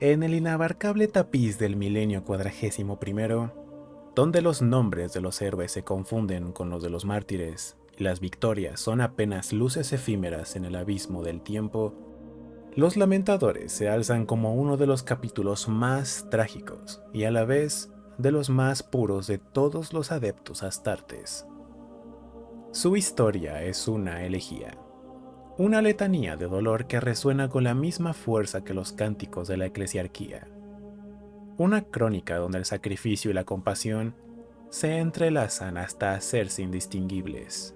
En el inabarcable tapiz del milenio cuadragésimo primero, donde los nombres de los héroes se confunden con los de los mártires y las victorias son apenas luces efímeras en el abismo del tiempo, los lamentadores se alzan como uno de los capítulos más trágicos y a la vez de los más puros de todos los adeptos astartes. Su historia es una elegía, una letanía de dolor que resuena con la misma fuerza que los cánticos de la eclesiarquía. Una crónica donde el sacrificio y la compasión se entrelazan hasta hacerse indistinguibles.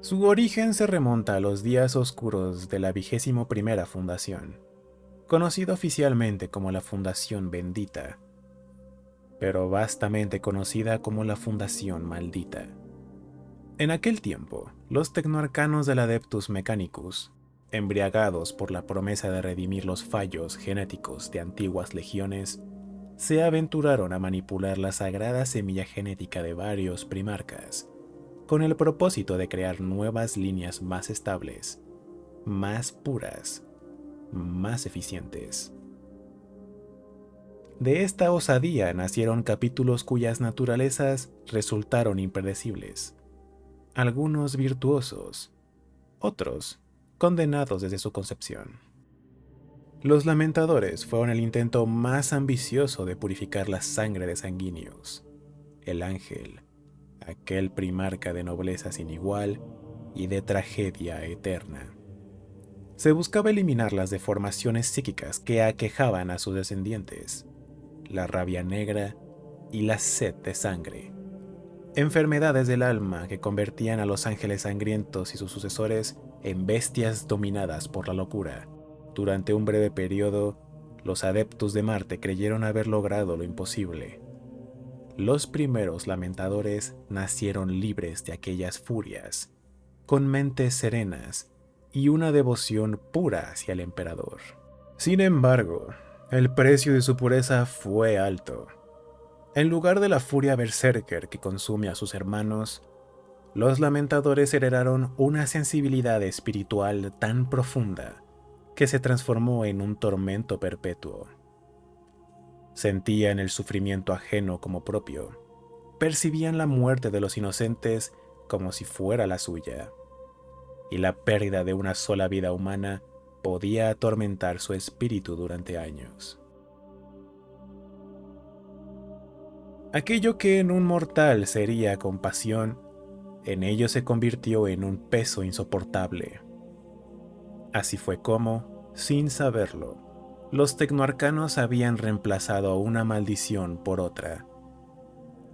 Su origen se remonta a los días oscuros de la 21ª fundación, conocida oficialmente como la Fundación Bendita, pero vastamente conocida como la Fundación Maldita. En aquel tiempo, los tecnoarcanos del Adeptus Mechanicus, embriagados por la promesa de redimir los fallos genéticos de antiguas legiones, se aventuraron a manipular la sagrada semilla genética de varios primarcas, con el propósito de crear nuevas líneas más estables, más puras, más eficientes. De esta osadía nacieron capítulos cuyas naturalezas resultaron impredecibles, algunos virtuosos, otros condenados desde su concepción. Los lamentadores fueron el intento más ambicioso de purificar la sangre de Sanguinius, el ángel, aquel primarca de nobleza sin igual y de tragedia eterna. Se buscaba eliminar las deformaciones psíquicas que aquejaban a sus descendientes, la rabia negra y la sed de sangre, enfermedades del alma que convertían a los ángeles sangrientos y sus sucesores en bestias dominadas por la locura. Durante un breve periodo, los adeptos de Marte creyeron haber logrado lo imposible. Los primeros lamentadores nacieron libres de aquellas furias, con mentes serenas y una devoción pura hacia el emperador. Sin embargo, el precio de su pureza fue alto. En lugar de la furia berserker que consume a sus hermanos, los lamentadores heredaron una sensibilidad espiritual tan profunda que se transformó en un tormento perpetuo. Sentían el sufrimiento ajeno como propio, percibían la muerte de los inocentes como si fuera la suya, y la pérdida de una sola vida humana podía atormentar su espíritu durante años. Aquello que en un mortal sería compasión, en ellos se convirtió en un peso insoportable. Así fue como, sin saberlo, los tecnoarcanos habían reemplazado una maldición por otra,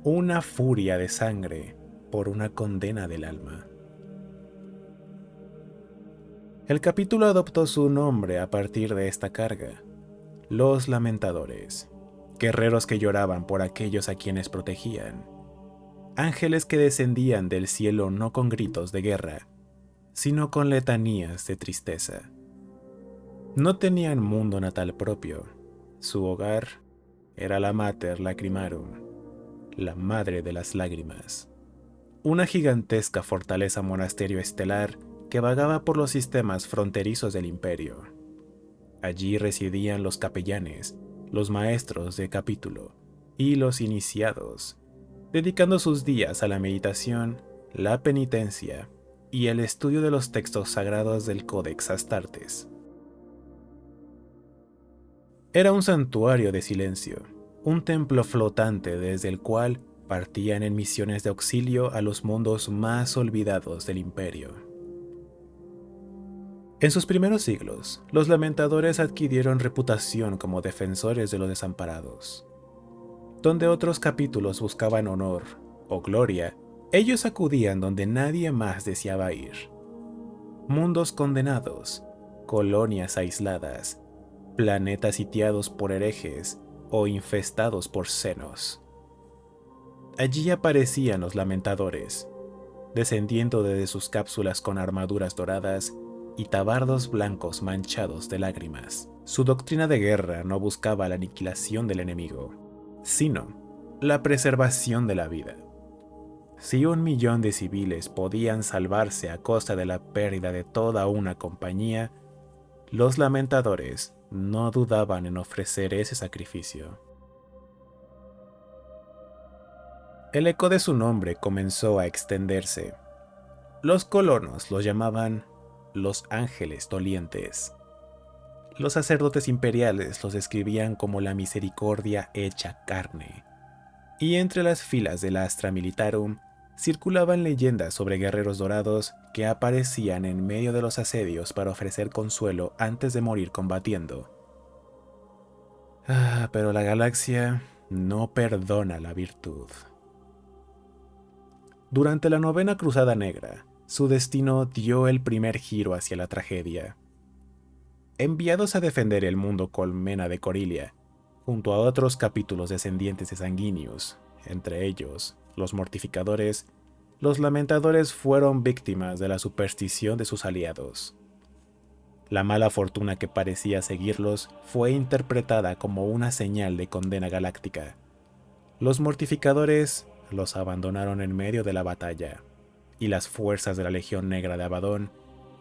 una furia de sangre por una condena del alma. El capítulo adoptó su nombre a partir de esta carga: los lamentadores, guerreros que lloraban por aquellos a quienes protegían, ángeles que descendían del cielo no con gritos de guerra, sino con letanías de tristeza. No tenían mundo natal propio. Su hogar era la Mater Lacrimarum, la Madre de las Lágrimas, una gigantesca fortaleza monasterio estelar que vagaba por los sistemas fronterizos del imperio. Allí residían los capellanes, los maestros de capítulo y los iniciados, dedicando sus días a la meditación, la penitencia y el estudio de los textos sagrados del Codex Astartes. Era un santuario de silencio, un templo flotante desde el cual partían en misiones de auxilio a los mundos más olvidados del imperio. En sus primeros siglos, los lamentadores adquirieron reputación como defensores de los desamparados. Donde otros capítulos buscaban honor o gloria, ellos acudían donde nadie más deseaba ir. Mundos condenados, colonias aisladas, planetas sitiados por herejes o infestados por senos. Allí aparecían los lamentadores, descendiendo desde sus cápsulas con armaduras doradas y tabardos blancos manchados de lágrimas. Su doctrina de guerra no buscaba la aniquilación del enemigo, sino la preservación de la vida. Si 1 millón de civiles podían salvarse a costa de la pérdida de toda una compañía, los lamentadores no dudaban en ofrecer ese sacrificio. El eco de su nombre comenzó a extenderse. Los colonos los llamaban los ángeles dolientes. Los sacerdotes imperiales los describían como la misericordia hecha carne. Y entre las filas del Astra Militarum circulaban leyendas sobre guerreros dorados que aparecían en medio de los asedios para ofrecer consuelo antes de morir combatiendo. Pero la galaxia no perdona la virtud. Durante la Novena Cruzada Negra, su destino dio el primer giro hacia la tragedia. Enviados a defender el mundo colmena de Corilia, junto a otros capítulos descendientes de Sanguinius, entre ellos los Mortificadores, los Lamentadores fueron víctimas de la superstición de sus aliados. La mala fortuna que parecía seguirlos fue interpretada como una señal de condena galáctica. Los Mortificadores los abandonaron en medio de la batalla, y las fuerzas de la Legión Negra de Abaddon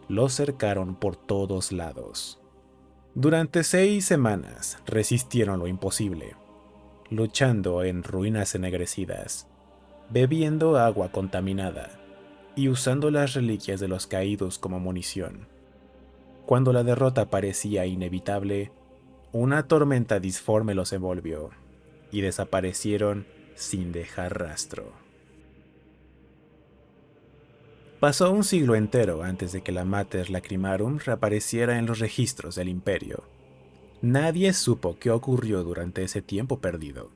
los cercaron por todos lados. Durante 6 semanas resistieron lo imposible, luchando en ruinas ennegrecidas, bebiendo agua contaminada y usando las reliquias de los caídos como munición. Cuando la derrota parecía inevitable, una tormenta disforme los envolvió y desaparecieron sin dejar rastro. Pasó un siglo entero antes de que la Mater Lacrimarum reapareciera en los registros del Imperio. Nadie supo qué ocurrió durante ese tiempo perdido.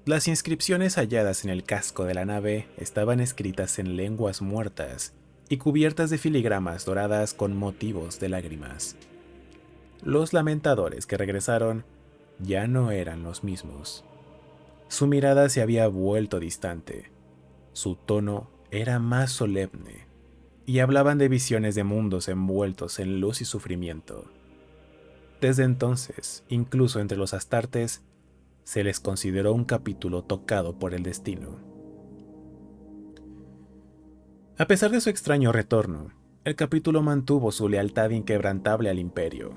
Las inscripciones halladas en el casco de la nave estaban escritas en lenguas muertas y cubiertas de filigramas doradas con motivos de lágrimas. Los lamentadores que regresaron ya no eran los mismos. Su mirada se había vuelto distante. Su tono era más solemne, y hablaban de visiones de mundos envueltos en luz y sufrimiento. Desde entonces, incluso entre los astartes, se les consideró un capítulo tocado por el destino. A pesar de su extraño retorno, el capítulo mantuvo su lealtad inquebrantable al Imperio.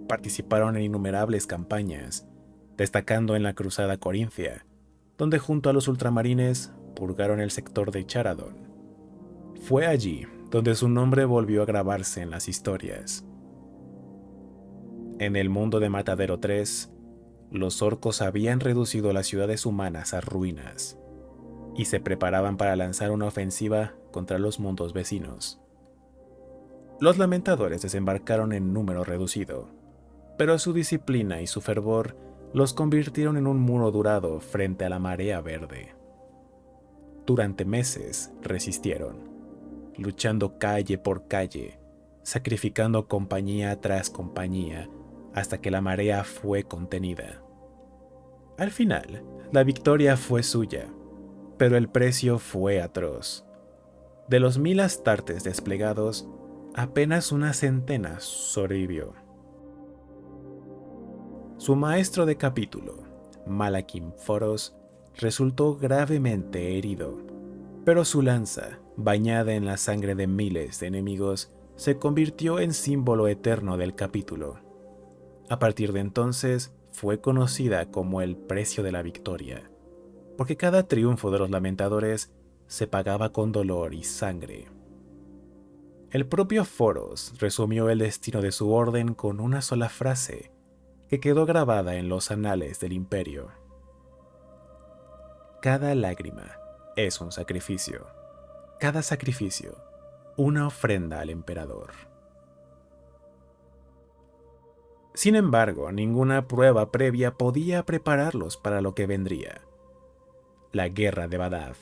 Participaron en innumerables campañas, destacando en la Cruzada Corintia, donde junto a los ultramarines purgaron el sector de Charadon. Fue allí donde su nombre volvió a grabarse en las historias. En el mundo de Matadero 3, los orcos habían reducido las ciudades humanas a ruinas y se preparaban para lanzar una ofensiva contra los mundos vecinos. Los lamentadores desembarcaron en número reducido, pero su disciplina y su fervor los convirtieron en un muro durado frente a la marea verde. Durante meses resistieron, luchando calle por calle, sacrificando compañía tras compañía, hasta que la marea fue contenida. Al final, la victoria fue suya, pero el precio fue atroz. De los 1000 astartes desplegados, apenas una centena sobrevivió. Su maestro de capítulo, Malakim Foros, resultó gravemente herido, pero su lanza, bañada en la sangre de miles de enemigos, se convirtió en símbolo eterno del capítulo. A partir de entonces, fue conocida como el precio de la victoria, porque cada triunfo de los lamentadores se pagaba con dolor y sangre. El propio Foros resumió el destino de su orden con una sola frase, que quedó grabada en los anales del Imperio. Cada lágrima es un sacrificio. Cada sacrificio, una ofrenda al emperador. Sin embargo, ninguna prueba previa podía prepararlos para lo que vendría. La guerra de Badab,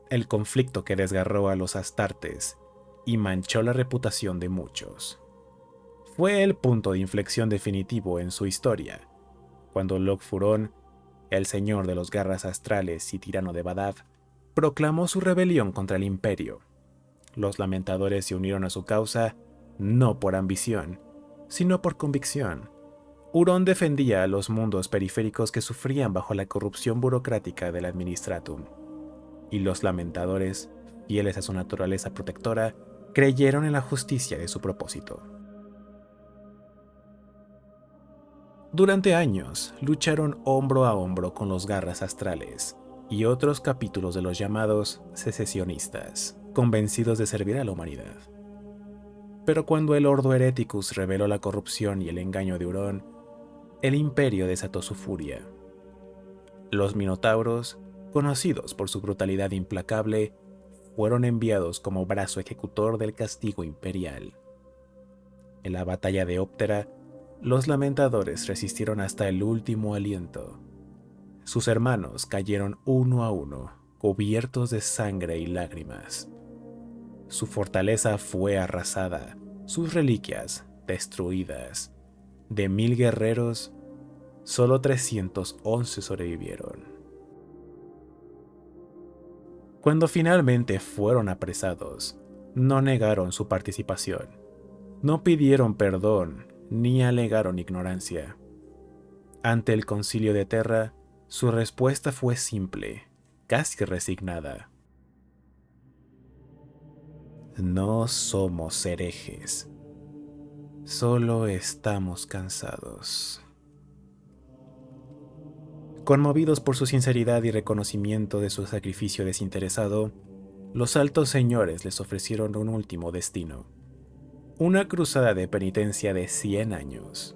el conflicto que desgarró a los astartes y manchó la reputación de muchos. Fue el punto de inflexión definitivo en su historia, cuando Lok-Furón, el señor de los garras astrales y tirano de Badab, proclamó su rebelión contra el Imperio. Los lamentadores se unieron a su causa no por ambición, sino por convicción. Hurón defendía a los mundos periféricos que sufrían bajo la corrupción burocrática del Administratum, y los lamentadores, fieles a su naturaleza protectora, creyeron en la justicia de su propósito. Durante años lucharon hombro a hombro con los Garras Astrales y otros capítulos de los llamados secesionistas, convencidos de servir a la humanidad. Pero cuando el Ordo Hereticus reveló la corrupción y el engaño de Hurón, el Imperio desató su furia. Los Minotauros, conocidos por su brutalidad implacable, fueron enviados como brazo ejecutor del castigo imperial. En la batalla de Óptera, los Lamentadores resistieron hasta el último aliento. Sus hermanos cayeron uno a uno, cubiertos de sangre y lágrimas. Su fortaleza fue arrasada, sus reliquias destruidas. De 1000 guerreros, solo 311 sobrevivieron. Cuando finalmente fueron apresados, no negaron su participación, no pidieron perdón ni alegaron ignorancia. Ante el Concilio de Terra, su respuesta fue simple, casi resignada. No somos herejes, solo estamos cansados. Conmovidos por su sinceridad y reconocimiento de su sacrificio desinteresado, los altos señores les ofrecieron un último destino. Una cruzada de penitencia de 100 años.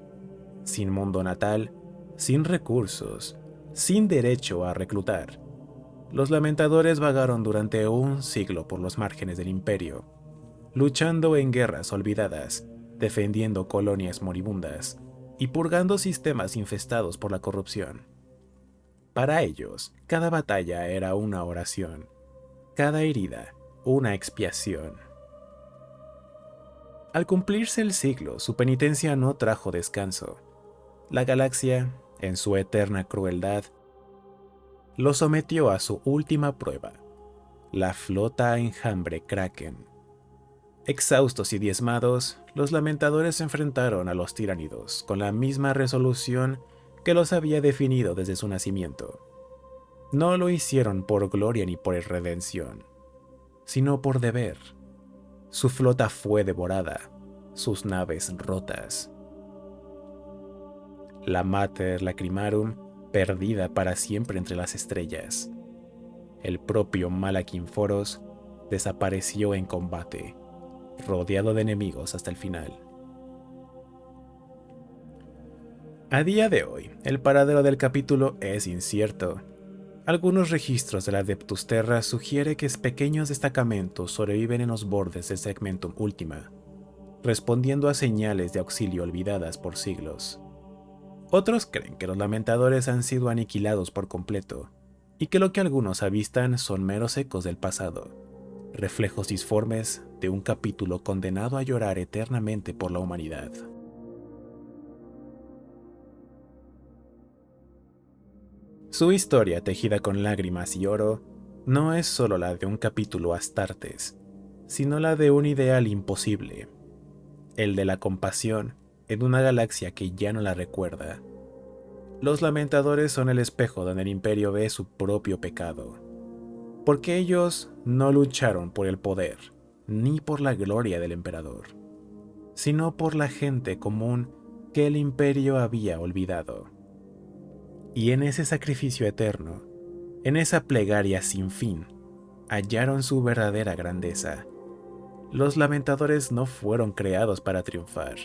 Sin mundo natal, sin recursos, sin derecho a reclutar. Los Lamentadores vagaron durante un siglo por los márgenes del imperio, luchando en guerras olvidadas, defendiendo colonias moribundas y purgando sistemas infestados por la corrupción. Para ellos, cada batalla era una oración, cada herida una expiación. Al cumplirse el siglo, su penitencia no trajo descanso. La galaxia, en su eterna crueldad, lo sometió a su última prueba, la flota enjambre Kraken. Exhaustos y diezmados, los Lamentadores se enfrentaron a los tiránidos con la misma resolución que los había definido desde su nacimiento. No lo hicieron por gloria ni por redención, sino por deber. Su flota fue devorada, sus naves rotas. La Mater Lacrimarum perdida para siempre entre las estrellas. El propio Malakin Foros desapareció en combate, rodeado de enemigos hasta el final. A día de hoy, el paradero del capítulo es incierto. Algunos registros de la Adeptus Terra sugieren que pequeños destacamentos sobreviven en los bordes del Segmentum Ultima, respondiendo a señales de auxilio olvidadas por siglos. Otros creen que los Lamentadores han sido aniquilados por completo, y que lo que algunos avistan son meros ecos del pasado, reflejos disformes de un capítulo condenado a llorar eternamente por la humanidad. Su historia, tejida con lágrimas y oro, no es solo la de un capítulo Astartes, sino la de un ideal imposible, el de la compasión en una galaxia que ya no la recuerda. Los Lamentadores son el espejo donde el Imperio ve su propio pecado, porque ellos no lucharon por el poder, ni por la gloria del emperador, sino por la gente común que el Imperio había olvidado. Y en ese sacrificio eterno, en esa plegaria sin fin, hallaron su verdadera grandeza. Los Lamentadores no fueron creados para triunfar,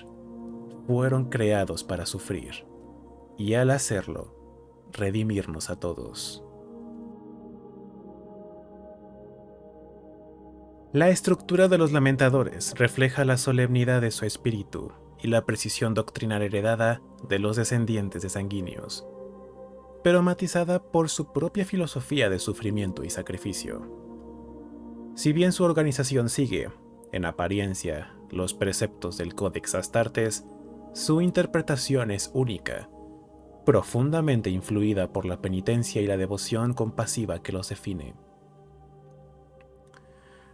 fueron creados para sufrir, y al hacerlo, redimirnos a todos. La estructura de los Lamentadores refleja la solemnidad de su espíritu y la precisión doctrinal heredada de los descendientes de sanguíneos, pero matizada por su propia filosofía de sufrimiento y sacrificio. Si bien su organización sigue, en apariencia, los preceptos del Codex Astartes, su interpretación es única, profundamente influida por la penitencia y la devoción compasiva que los define.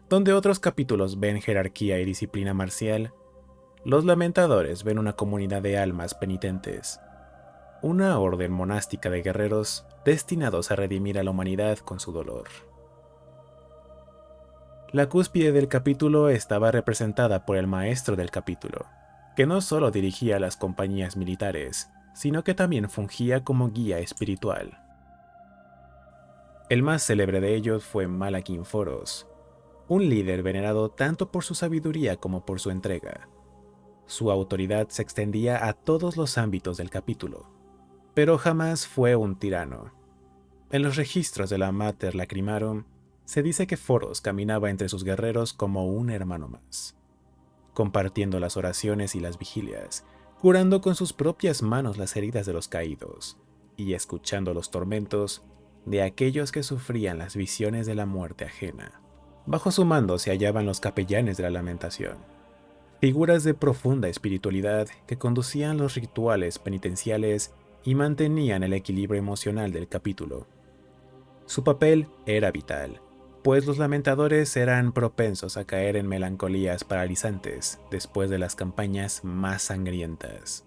Donde otros capítulos ven jerarquía y disciplina marcial, los Lamentadores ven una comunidad de almas penitentes, una orden monástica de guerreros destinados a redimir a la humanidad con su dolor. La cúspide del capítulo estaba representada por el maestro del capítulo, que no solo dirigía las compañías militares, sino que también fungía como guía espiritual. El más célebre de ellos fue Malakin Foros, un líder venerado tanto por su sabiduría como por su entrega. Su autoridad se extendía a todos los ámbitos del capítulo, pero jamás fue un tirano. En los registros de la Mater Lacrimarum se dice que Foros caminaba entre sus guerreros como un hermano más, compartiendo las oraciones y las vigilias, curando con sus propias manos las heridas de los caídos y escuchando los tormentos de aquellos que sufrían las visiones de la muerte ajena. Bajo su mando se hallaban los capellanes de la lamentación, figuras de profunda espiritualidad que conducían los rituales penitenciales y mantenían el equilibrio emocional del capítulo. Su papel era vital, pues los lamentadores eran propensos a caer en melancolías paralizantes después de las campañas más sangrientas.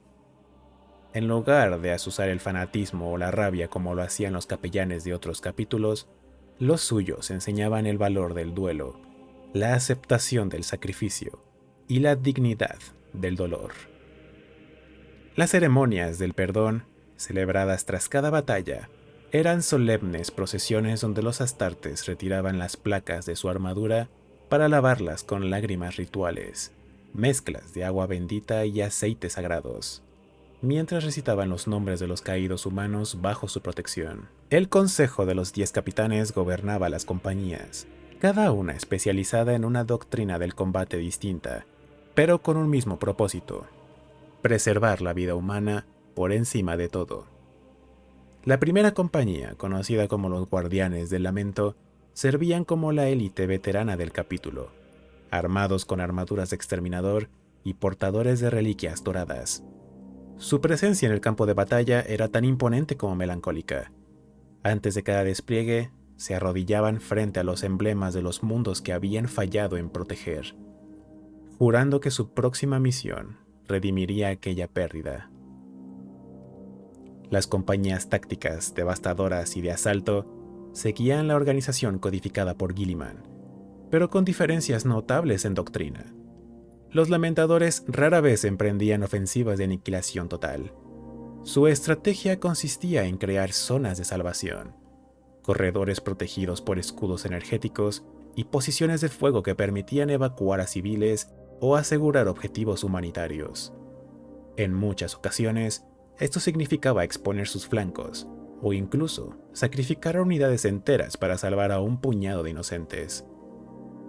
En lugar de azuzar el fanatismo o la rabia como lo hacían los capellanes de otros capítulos, los suyos enseñaban el valor del duelo, la aceptación del sacrificio y la dignidad del dolor. Las ceremonias del perdón, celebradas tras cada batalla, eran solemnes procesiones donde los astartes retiraban las placas de su armadura para lavarlas con lágrimas rituales, mezclas de agua bendita y aceites sagrados, mientras recitaban los nombres de los caídos humanos bajo su protección. El Consejo de los 10 Capitanes gobernaba las compañías, cada una especializada en una doctrina del combate distinta, pero con un mismo propósito: preservar la vida humana por encima de todo. La primera compañía, conocida como los Guardianes del Lamento, servían como la élite veterana del capítulo, armados con armaduras de exterminador y portadores de reliquias doradas. Su presencia en el campo de batalla era tan imponente como melancólica. Antes de cada despliegue, se arrodillaban frente a los emblemas de los mundos que habían fallado en proteger, jurando que su próxima misión redimiría aquella pérdida. Las compañías tácticas, devastadoras y de asalto seguían la organización codificada por Guilliman, pero con diferencias notables en doctrina. Los lamentadores rara vez emprendían ofensivas de aniquilación total. Su estrategia consistía en crear zonas de salvación, corredores protegidos por escudos energéticos y posiciones de fuego que permitían evacuar a civiles o asegurar objetivos humanitarios. En muchas ocasiones, esto significaba exponer sus flancos, o incluso sacrificar a unidades enteras para salvar a un puñado de inocentes.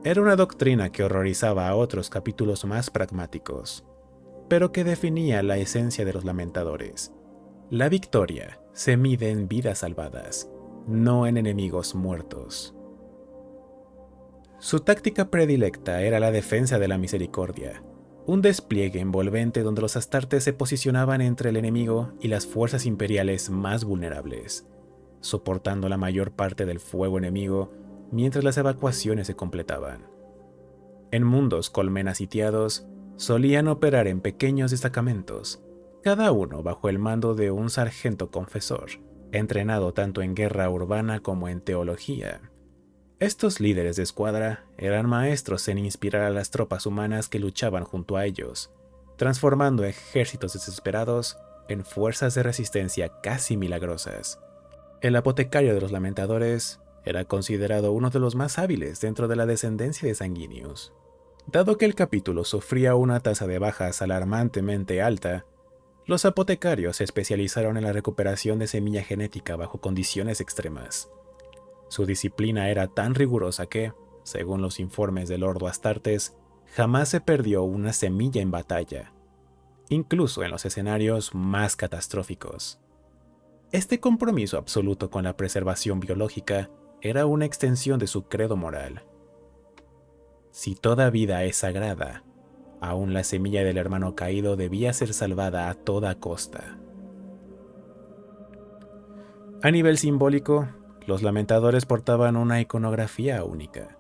Era una doctrina que horrorizaba a otros capítulos más pragmáticos, pero que definía la esencia de los lamentadores. La victoria se mide en vidas salvadas, no en enemigos muertos. Su táctica predilecta era la defensa de la misericordia, un despliegue envolvente donde los astartes se posicionaban entre el enemigo y las fuerzas imperiales más vulnerables, soportando la mayor parte del fuego enemigo mientras las evacuaciones se completaban. En mundos colmena sitiados, solían operar en pequeños destacamentos, cada uno bajo el mando de un sargento confesor, entrenado tanto en guerra urbana como en teología. Estos líderes de escuadra eran maestros en inspirar a las tropas humanas que luchaban junto a ellos, transformando ejércitos desesperados en fuerzas de resistencia casi milagrosas. El apotecario de los lamentadores era considerado uno de los más hábiles dentro de la descendencia de sanguíneos. Dado que el capítulo sufría una tasa de bajas alarmantemente alta, los apotecarios se especializaron en la recuperación de semilla genética bajo condiciones extremas. Su disciplina era tan rigurosa que, según los informes del Ordo Astartes, jamás se perdió una semilla en batalla, incluso en los escenarios más catastróficos. Este compromiso absoluto con la preservación biológica era una extensión de su credo moral. Si toda vida es sagrada, aún la semilla del hermano caído debía ser salvada a toda costa. A nivel simbólico, los lamentadores portaban una iconografía única.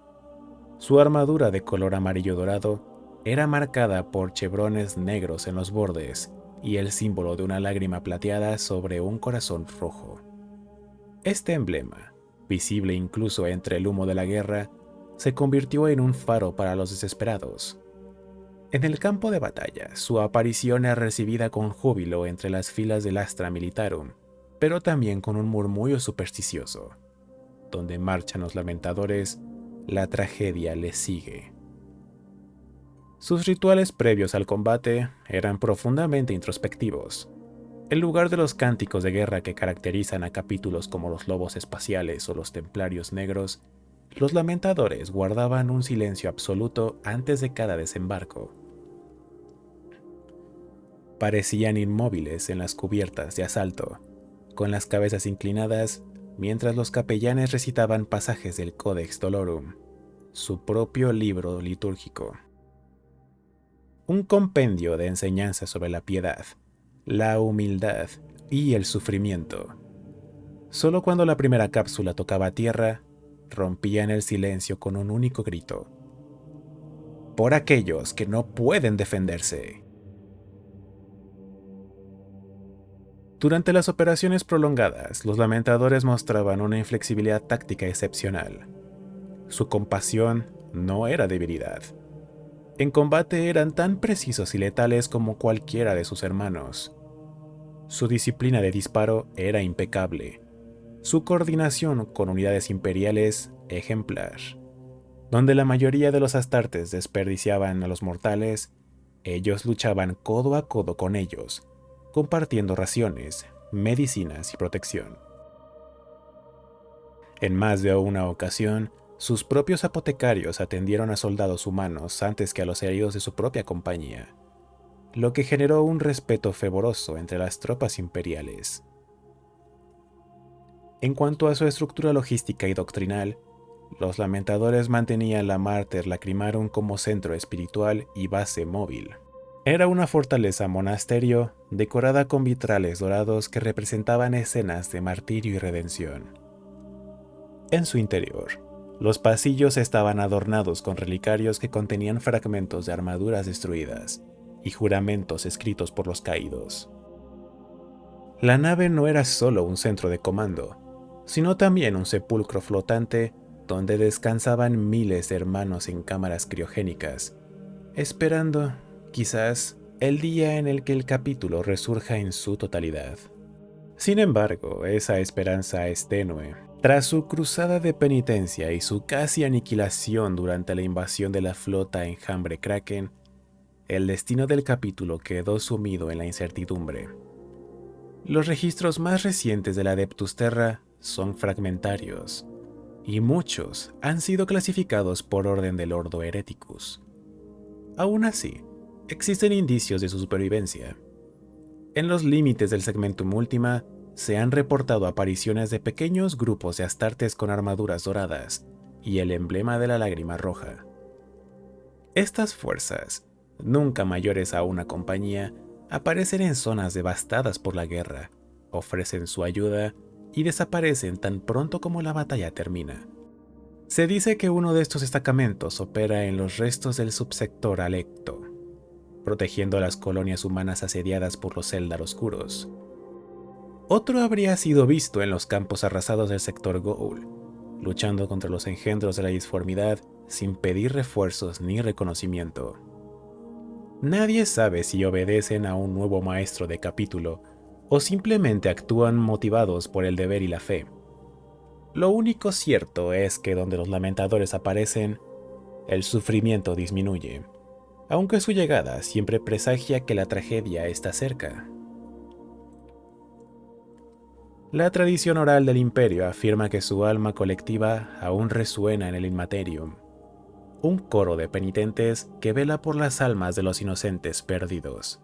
Su armadura de color amarillo dorado era marcada por chevrones negros en los bordes y el símbolo de una lágrima plateada sobre un corazón rojo. Este emblema, visible incluso entre el humo de la guerra, se convirtió en un faro para los desesperados. En el campo de batalla, su aparición es recibida con júbilo entre las filas del Astra Militarum, pero también con un murmullo supersticioso. Donde marchan los lamentadores, la tragedia les sigue. Sus rituales previos al combate eran profundamente introspectivos. En lugar de los cánticos de guerra que caracterizan a capítulos como los lobos espaciales o los templarios negros, los lamentadores guardaban un silencio absoluto antes de cada desembarco. Parecían inmóviles en las cubiertas de asalto, con las cabezas inclinadas, mientras los capellanes recitaban pasajes del Codex Dolorum, su propio libro litúrgico. Un compendio de enseñanzas sobre la piedad, la humildad y el sufrimiento. Solo cuando la primera cápsula tocaba tierra, rompían el silencio con un único grito. Por aquellos que no pueden defenderse. Durante las operaciones prolongadas, los lamentadores mostraban una inflexibilidad táctica excepcional. Su compasión no era debilidad. En combate eran tan precisos y letales como cualquiera de sus hermanos. Su disciplina de disparo era impecable. Su coordinación con unidades imperiales, ejemplar. Donde la mayoría de los astartes desperdiciaban a los mortales, ellos luchaban codo a codo con ellos, compartiendo raciones, medicinas y protección. En más de una ocasión, sus propios apotecarios atendieron a soldados humanos antes que a los heridos de su propia compañía, lo que generó un respeto fervoroso entre las tropas imperiales. En cuanto a su estructura logística y doctrinal, los lamentadores mantenían la Mater Lacrimarum como centro espiritual y base móvil. Era una fortaleza monasterio decorada con vitrales dorados que representaban escenas de martirio y redención. En su interior, los pasillos estaban adornados con relicarios que contenían fragmentos de armaduras destruidas y juramentos escritos por los caídos. La nave no era solo un centro de comando, sino también un sepulcro flotante donde descansaban miles de hermanos en cámaras criogénicas, esperando, quizás, el día en el que el capítulo resurja en su totalidad. Sin embargo, esa esperanza es tenue. Tras su cruzada de penitencia y su casi aniquilación durante la invasión de la flota Enjambre Kraken, el destino del capítulo quedó sumido en la incertidumbre. Los registros más recientes del Adeptus Terra son fragmentarios, y muchos han sido clasificados por orden del Ordo Hereticus. Aún así, existen indicios de su supervivencia. En los límites del Segmentum Ultima se han reportado apariciones de pequeños grupos de astartes con armaduras doradas y el emblema de la lágrima roja. Estas fuerzas, nunca mayores a una compañía, aparecen en zonas devastadas por la guerra, ofrecen su ayuda y desaparecen tan pronto como la batalla termina. Se dice que uno de estos destacamentos opera en los restos del subsector Alecto, protegiendo a las colonias humanas asediadas por los Eldar Oscuros. Otro habría sido visto en los campos arrasados del sector Goa'uld, luchando contra los engendros de la disformidad sin pedir refuerzos ni reconocimiento. Nadie sabe si obedecen a un nuevo maestro de capítulo o simplemente actúan motivados por el deber y la fe. Lo único cierto es que donde los lamentadores aparecen, el sufrimiento disminuye, aunque su llegada siempre presagia que la tragedia está cerca. La tradición oral del Imperio afirma que su alma colectiva aún resuena en el Inmaterium, un coro de penitentes que vela por las almas de los inocentes perdidos.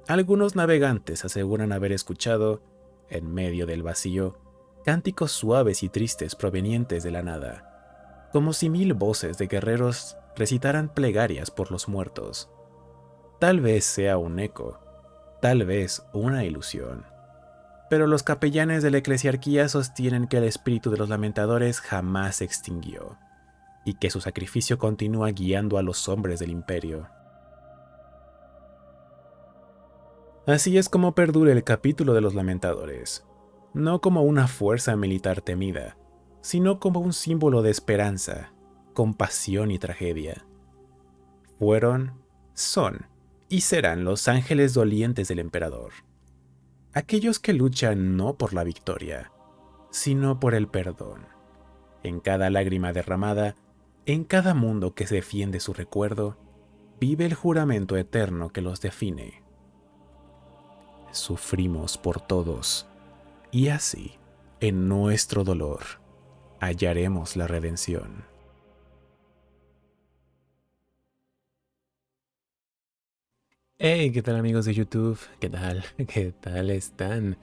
Algunos navegantes aseguran haber escuchado, en medio del vacío, cánticos suaves y tristes provenientes de la nada, como si 1000 voces de guerreros recitaran plegarias por los muertos. Tal vez sea un eco, tal vez una ilusión. Pero los capellanes de la eclesiarquía sostienen que el espíritu de los lamentadores jamás se extinguió, y que su sacrificio continúa guiando a los hombres del imperio. Así es como perdura el capítulo de los lamentadores, no como una fuerza militar temida, sino como un símbolo de esperanza, compasión y tragedia. Fueron, son y serán los ángeles dolientes del emperador, aquellos que luchan no por la victoria, sino por el perdón. En cada lágrima derramada, en cada mundo que se defiende su recuerdo, vive el juramento eterno que los define. Sufrimos por todos, y así, en nuestro dolor, hallaremos la redención. Hey, ¿qué tal amigos de YouTube? ¿Qué tal? ¿Qué tal están?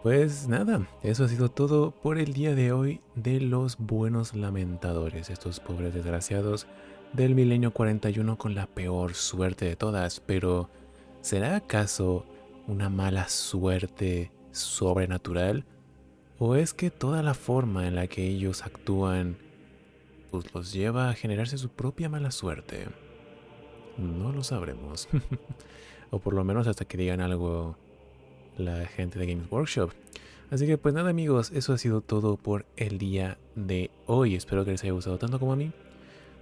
Pues nada, eso ha sido todo por el día de hoy de los buenos lamentadores, estos pobres desgraciados del milenio 41 con la peor suerte de todas. Pero ¿será acaso una mala suerte sobrenatural? ¿O es que toda la forma en la que ellos actúan pues los lleva a generarse su propia mala suerte? No lo sabremos. O por lo menos hasta que digan algo la gente de Games Workshop. Así que pues nada amigos, eso ha sido todo por el día de hoy. Espero que les haya gustado tanto como a mí.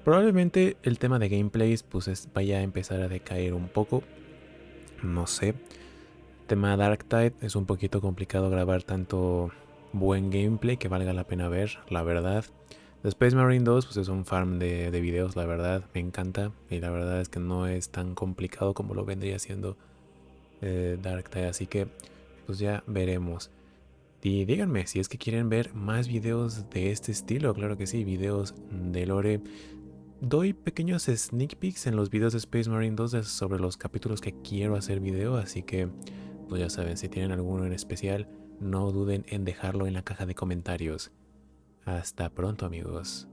Probablemente el tema de gameplays pues vaya a empezar a decaer un poco. No sé. Tema Darktide es un poquito complicado grabar tanto buen gameplay que valga la pena ver, la verdad. The Space Marine 2 pues es un farm de videos, la verdad, me encanta. Y la verdad es que no es tan complicado como lo vendría siendo Darktide. Así que pues ya veremos. Y díganme si es que quieren ver más videos de este estilo. Claro que sí, videos de lore. Doy pequeños sneak peeks en los videos de Space Marine 2 sobre los capítulos que quiero hacer video. Así que, pues ya saben, si tienen alguno en especial, no duden en dejarlo en la caja de comentarios. Hasta pronto amigos.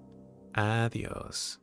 Adiós.